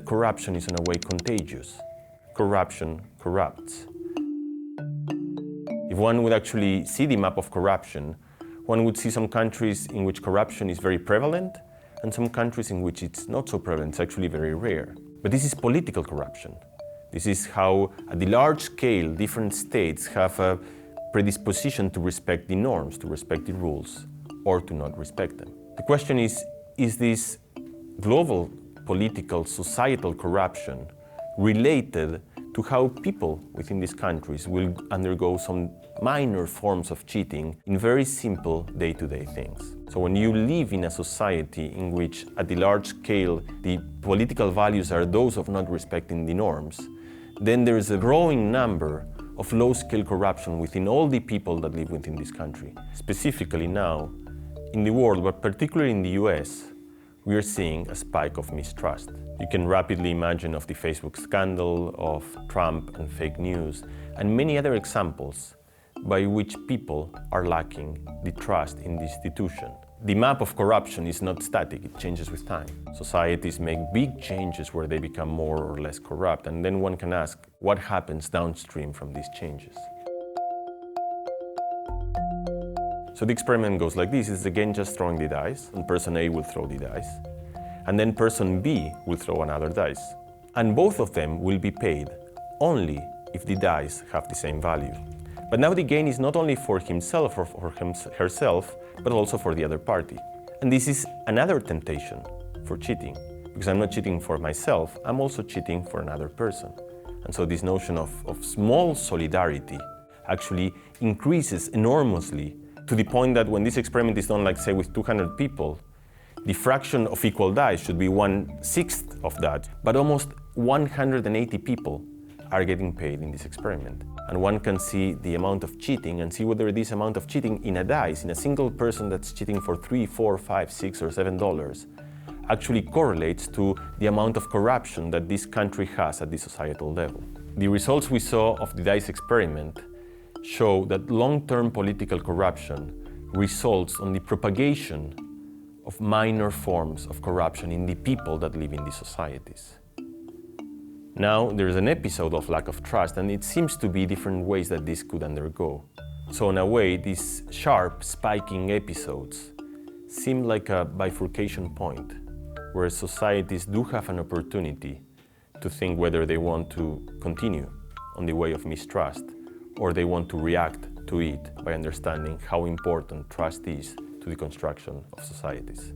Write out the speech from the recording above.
Corruption is in a way contagious. Corruption corrupts. If one would actually see the map of corruption, one would see some countries in which corruption is very prevalent and some countries in which it's not so prevalent, it's actually very rare. But this is political corruption. This is how, at the large scale, different states have a predisposition to respect the norms, to respect the rules, or to not respect them. The question is this global political, societal corruption related to how people within these countries will undergo some minor forms of cheating in very simple day-to-day things. So when you live in a society in which, at the large scale, the political values are those of not respecting the norms, then there is a growing number of low-scale corruption within all the people that live within this country. Specifically now, in the world, but particularly in the US, we are seeing a spike of mistrust. You can rapidly imagine of the Facebook scandal, of Trump and fake news, and many other examples by which people are lacking the trust in the institution. The map of corruption is not static, it changes with time. Societies make big changes where they become more or less corrupt, and then one can ask, what happens downstream from these changes? So the experiment goes like this. It's again just throwing the dice, and person A will throw the dice, and then person B will throw another dice. And both of them will be paid only if the dice have the same value. But now the gain is not only for himself or for herself, but also for the other party. And this is another temptation for cheating, because I'm not cheating for myself, I'm also cheating for another person. And so this notion of small solidarity actually increases enormously, to the point that when this experiment is done, like say with 200 people, the fraction of equal dice should be 1/6 of that, but almost 180 people are getting paid in this experiment. And one can see the amount of cheating and see whether this amount of cheating in a dice, in a single person that's cheating for $3, $4, $5, $6, or $7, actually correlates to the amount of corruption that this country has at the societal level. The results we saw of the dice experiment show that long-term political corruption results on the propagation of minor forms of corruption in the people that live in these societies. Now, there's an episode of lack of trust, and it seems to be different ways that this could undergo. So in a way, these sharp, spiking episodes seem like a bifurcation point, where societies do have an opportunity to think whether they want to continue on the way of mistrust, or they want to react to it by understanding how important trust is to the construction of societies.